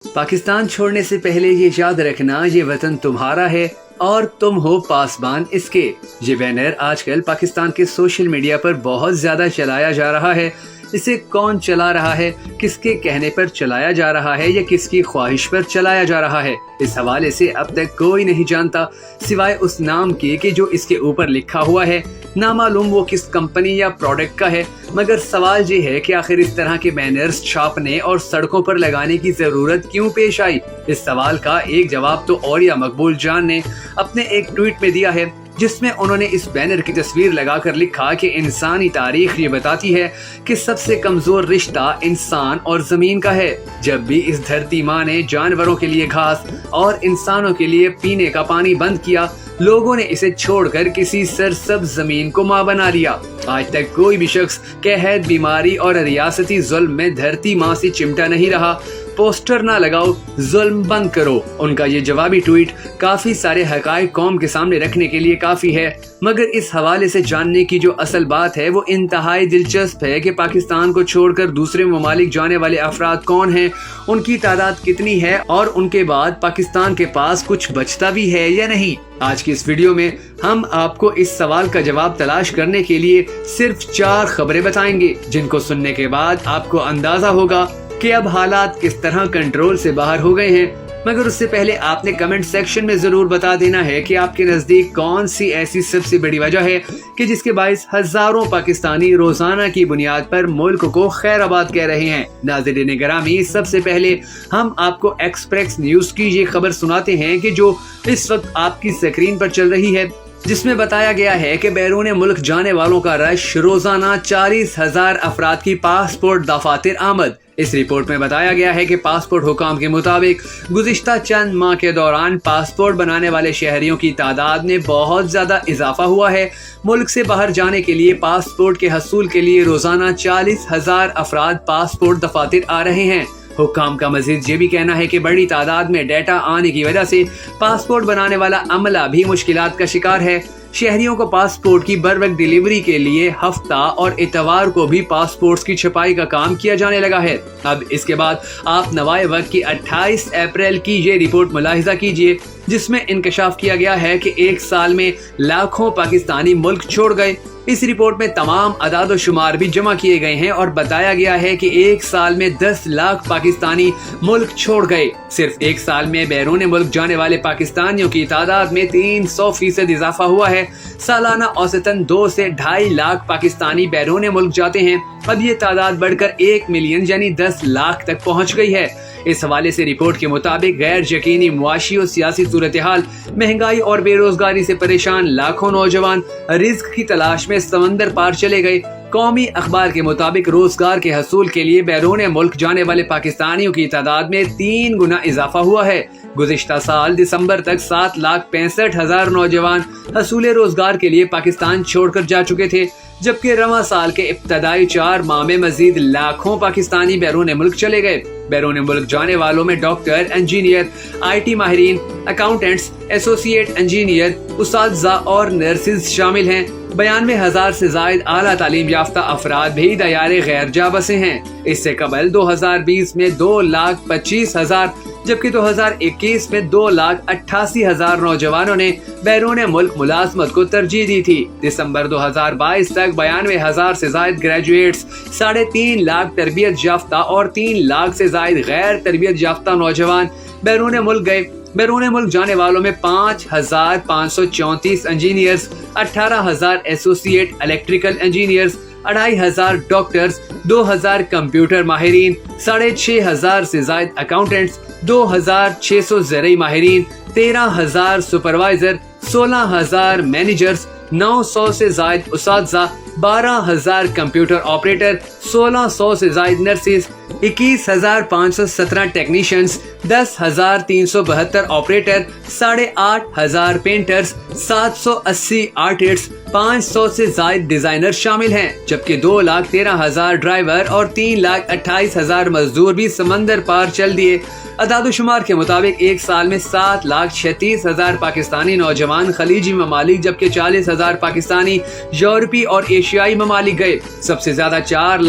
पाकिस्तान छोड़ने से पहले ये याद रखना, ये वतन तुम्हारा है और तुम हो पासबान इसके। ये बैनर आजकल पाकिस्तान के सोशल मीडिया पर बहुत ज्यादा चलाया जा रहा है। इसे कौन चला रहा है, किसके कहने पर चलाया जा रहा है या किसकी ख्वाहिश पर चलाया जा रहा है, इस हवाले से अब तक कोई नहीं जानता सिवाय उस नाम के कि जो इसके ऊपर लिखा हुआ है। ना मालूम वो किस कंपनी या प्रोडक्ट का है। मगर सवाल ये है कि आखिर इस तरह के बैनर्स छापने और सड़कों पर लगाने की जरूरत क्यों पेश आई। इस सवाल का एक जवाब तो औरिया मकबूल जान ने अपने एक ट्वीट में दिया है, जिसमें उन्होंने इस बैनर की तस्वीर लगाकर लिखा कि इंसानी तारीख ये बताती है कि सबसे कमजोर रिश्ता इंसान और जमीन का है। जब भी इस धरती माँ ने जानवरों के लिए घास और इंसानों के लिए पीने का पानी बंद किया, लोगों ने इसे छोड़कर किसी सरसब्ज जमीन को माँ बना लिया। आज तक कोई भी शख्स कहत, बीमारी और रियासती जुल्म में धरती माँ से चिमटा नहीं रहा। पोस्टर ना लगाओ, जुल्म बंद करो। उनका ये जवाबी ट्वीट काफी सारे हकायक कौम के सामने रखने के लिए काफी है। मगर इस हवाले से जानने की जो असल बात है वो इंतहाई दिलचस्प है कि पाकिस्तान को छोड़कर दूसरे ममालिक जाने वाले अफराद कौन हैं, उनकी तादाद कितनी है और उनके बाद पाकिस्तान के पास कुछ बचता भी है या नहीं। आज की इस वीडियो में हम आपको इस सवाल का जवाब तलाश करने के लिए सिर्फ 4 खबरें बताएंगे, जिनको सुनने के बाद आपको अंदाजा होगा कि अब हालात किस तरह कंट्रोल से बाहर हो गए हैं। मगर उससे पहले आपने कमेंट सेक्शन में जरूर बता देना है कि आपके नजदीक कौन सी ऐसी सबसे बड़ी वजह है कि जिसके बाइस हजारों पाकिस्तानी रोजाना की बुनियाद पर मुल्क को खैराबाद कह रहे हैं। नाज़रीन गिरामी, सबसे पहले हम आपको एक्सप्रेस न्यूज की ये खबर सुनाते हैं कि जो इस वक्त आपकी स्क्रीन पर चल रही है, जिसमें बताया गया है कि बैरून मुल्क जाने वालों का रश रोजाना 40,000 अफराद की पासपोर्ट दफातर आमद। इस रिपोर्ट में बताया गया है कि पासपोर्ट हुकाम के मुताबिक गुज़िश्ता चंद माह के दौरान पासपोर्ट बनाने वाले शहरियों की तादाद में बहुत ज्यादा इजाफा हुआ है। मुल्क से बाहर जाने के लिए पासपोर्ट के हसूल के लिए रोजाना 40,000 अफराद पासपोर्ट दफातर आ रहे हैं। हुकाम का मजीद ये भी कहना है कि बड़ी तादाद में डेटा आने की वजह से पासपोर्ट बनाने वाला अमला भी मुश्किलात का शिकार है। शहरियों को पासपोर्ट की बर वक्त डिलीवरी के लिए हफ्ता और इतवार को भी पासपोर्ट्स की छपाई का काम किया जाने लगा है। अब इसके बाद आप नवाए वक्त की 28 अप्रैल की ये रिपोर्ट मुलाहिजा कीजिए, जिसमें इंकशाफ किया गया है कि एक साल में लाखों पाकिस्तानी मुल्क छोड़ गए। इस रिपोर्ट में तमाम अदाद शुमार भी जमा किए गए हैं और बताया गया है कि एक साल में 10 लाख पाकिस्तानी मुल्क छोड़ गए। सिर्फ एक साल में बैरून मुल्क जाने वाले पाकिस्तानियों की तादाद में 300% इजाफा हुआ है। सालाना औसतन 2 से 2.5 लाख पाकिस्तानी बैरून मुल्क जाते हैं। अब ये तादाद बढ़कर 1 मिलियन यानी 10 लाख तक पहुँच गई है। इस हवाले से रिपोर्ट के मुताबिक गैर यकीनी मुआशी और सियासी सूरत हाल, महंगाई और बेरोजगारी से परेशान लाखों नौजवान रिज्क की तलाश में समंदर पार चले गए। कौमी अखबार के मुताबिक रोजगार के हसूल के लिए बैरून मुल्क जाने वाले पाकिस्तानियों की तादाद में 3 गुना इजाफा हुआ है। गुज़िश्ता साल दिसंबर तक 7,65,000 नौजवान हसूले रोजगार के लिए पाकिस्तान छोड़कर जा चुके थे, जबकि रवां साल के इब्तदाई 4 माह में मजीद लाखों पाकिस्तानी बैरून मुल्क चले गए। बैरून मुल्क जाने वालों में डॉक्टर, इंजीनियर, IT माहिरीन, अकाउंटेंट्स, एसोसिएट इंजीनियर, उस्ताज़ा और नर्सेज शामिल हैं। 92,000 से जायद आला तालीम याफ्ता अफराद भी दयारे गैर जा बसे हैं। इससे कबल 2020 में 2,25,000 जबकि 2021 में 2,88,000 नौजवानों ने बैरून मुल्क मुलाजमत को तरजीह दी थी। दिसंबर 2022 तक 92,000 से जायद ग्रेजुएट्स, 3.5 लाख तरबियत याफ्ता और 3 लाख से जायद गैर तरबियत याफ्ता नौजवान बैरून मुल्क गए। बैरून मुल्क जाने वालों में 5,534 engineers, 18,000 associate electrical engineers, 2,500 doctors, 2,000 computer माहिरीन, 6,500 से जायद अकाउंटेंट्स, 2,600 ज़रई माहिरीन, 13,000 सुपरवाइजर, 16,000 मैनेजर्स, 900 से जायद उस्ताज़ा, 12,000 कंप्यूटर ऑपरेटर, 1,600 से जायद nurses, 21,517 technicians, 10,372 operator, 8,500 painters, 780 artists, 500 से जायद डिजाइनर शामिल हैं, जबकि 2,13,000 ड्राइवर और 3,28,000 मजदूर भी समंदर पार चल दिए। अदाद-ओ-शुमार के मुताबिक एक साल में 7,36,000 पाकिस्तानी नौजवान खलीजी ममालिक जबकि 40,000 पाकिस्तानी यूरोपी और एशियाई ममालिक गए। सबसे ज्यादा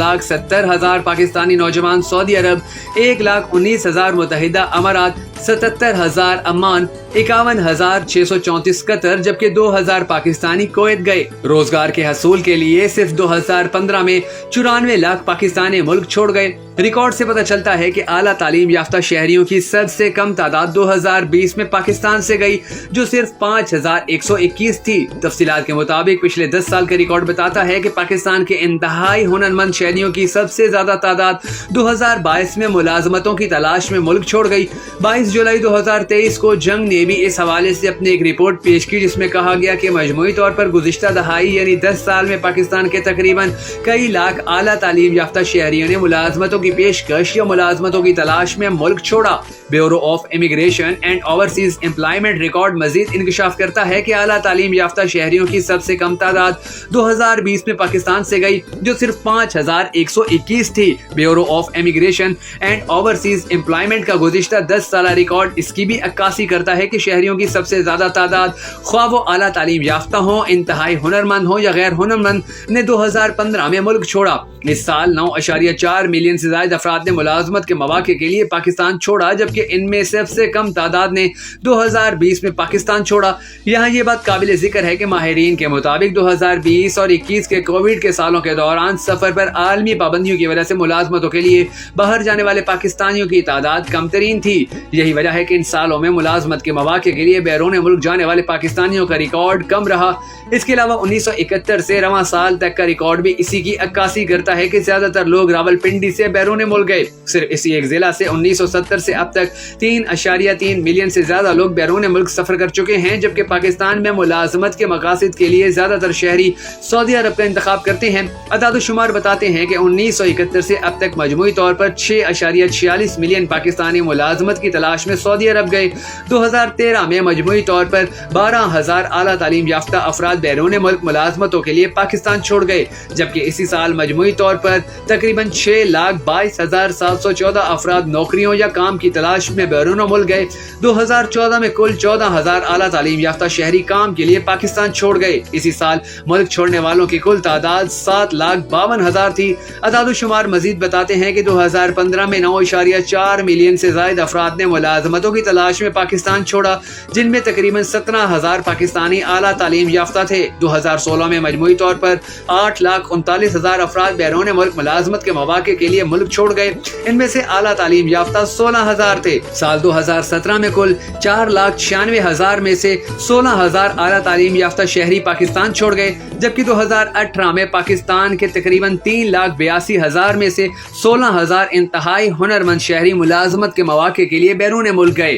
4,70,000 पाकिस्तानी नौजवान सऊदी अरब, 1,19,000 मुत्तहिदा अमारात, 77,000 अम्मान, 51,634 कतर, जबकि 2,000 पाकिस्तानी कुवैत गए। रोजगार के हसूल के लिए सिर्फ 2015 में 94 लाख पाकिस्तानी मुल्क छोड़ गए। रिकॉर्ड से पता चलता है कि आला तालीम याफ्ता शहरियों की सबसे कम तादाद 2020 में पाकिस्तान से गई, जो सिर्फ 5,121 थी। तफसीलात के मुताबिक पिछले 10 साल का रिकॉर्ड बताता है कि पाकिस्तान के इंतहाई हुनरमंद शहरियों की सबसे ज्यादा तादाद 2022 में मुलाजमतों की तलाश में मुल्क छोड़ गई। 22 जुलाई 2023 को जंग ने भी इस हवाले से अपनी एक रिपोर्ट पेश की, जिसमें कहा गया कि मजमूई तौर पर गुज़िश्ता दहाई यानी 10 साल में पाकिस्तान के तकरीबन कई लाख आला तालीम याफ्ता शहरियों ने मुलाजमतों की पेशकश या मुलाजमतों की तलाश में मुल्क छोड़ा। Bureau of immigration and overseas employment record मजीद इंकशाफ करता है कि आला तालीम याफ्ता शहरियों की सबसे कम तादाद 2020 में पाकिस्तान से गई, जो सिर्फ 5,121 थी। Bureau of immigration and overseas employment का गुज़िश्ता 10 साल रिकॉर्ड इसकी भी अक्कासी करता है कि शहरियों की सबसे ज्यादा तादाद, ख्वाह वो आला तालीम याफ्ता हो, इंतहाई हुनरमंद हो या गैर हुनरमंद, ने 2015 में मुल्क छोड़ा। इस साल 9.4 मिलियन से ज्यादा अफराद ने मुलाजमत के मौके के लिए पाकिस्तान छोड़ा, जबकि इनमें सबसे कम तादाद ने 2020 में पाकिस्तान छोड़ा। यहाँ ये बात काबिल जिक्र है कि माहिरीन के मुताबिक 2020 और 21 के कोविड के सालों के दौरान सफर पर आलमी पाबंदियों की वजह से मुलाजमतों के लिए बाहर जाने वाले पाकिस्तानियों की तादाद कम तरीन थी। यही वजह है कि इन सालों में मुलाजमत के मौके के लिए बैरून मुल्क जाने वाले पाकिस्तानियों का रिकॉर्ड कम रहा। इसके अलावा 1971 से रवां साल तक का रिकॉर्ड भी इसी की अक्कासी करता है कि ज्यादातर लोग रावलपिंडी से बैरून मुल्क गए। सिर्फ इसी एक जिला से 1970 से अब तक 3.3 मिलियन से ज्यादा लोग बैरून मुल्क सफर कर चुके हैं, जबकि पाकिस्तान में मुलाजमत के मकासद के लिए ज्यादातर शहरी सऊदी अरब का इंतखाब करते हैं। अदाद-ओ-शुमार बताते हैं कि 1971 से अब तक मजमूई तौर पर 6.46 मिलियन पाकिस्तानी मुलाजमत की तलाश में सऊदी अरब गए। 2013 में मजमूई तौर पर 12,000 आला तालीम याफ्ता अफराद बैरून मुल्क मुलाजमतों के लिए पाकिस्तान छोड़ गए, जबकि इसी साल मजमूई तौर पर तकरीबन 6,22,714 अफराद नौकरियों या काम की तलाश में बैरून मुल्क गए। 2014 में कुल 14,000 आला तालीम याफ्ता शहरी काम के लिए पाकिस्तान छोड़ गए। इसी साल मुल्क छोड़ने वालों की कुल तादाद 7,52,000 थी। अदाद-ओ-शुमार मजीद बताते हैं कि 2015 में 9.4 मिलियन से ज्यादा अफराद ने मुलाजमतों की तलाश में पाकिस्तान छोड़ा, जिनमें तकरीबन 17,000 पाकिस्तानी आला तालीम याफ्ता थे। 2016 में मजमूई तौर पर 8,39,000 अफराद बैरून मुल्क मुलाजमत के मौके के लिए मुल्क छोड़ गए। इनमें से आला तालीम याफ्ता 16,000 थे। साल 2017 में कुल 4,96,000 में से 16,000 आला तालीम याफ्ता शहरी पाकिस्तान छोड़ गए, जबकि 2018 में पाकिस्तान के तकरीबन 3,82,000 में से 16,000 इंतहाई हुनरमंद शहरी मुलाजमत के मौके के लिए बैरून मुल्क गए।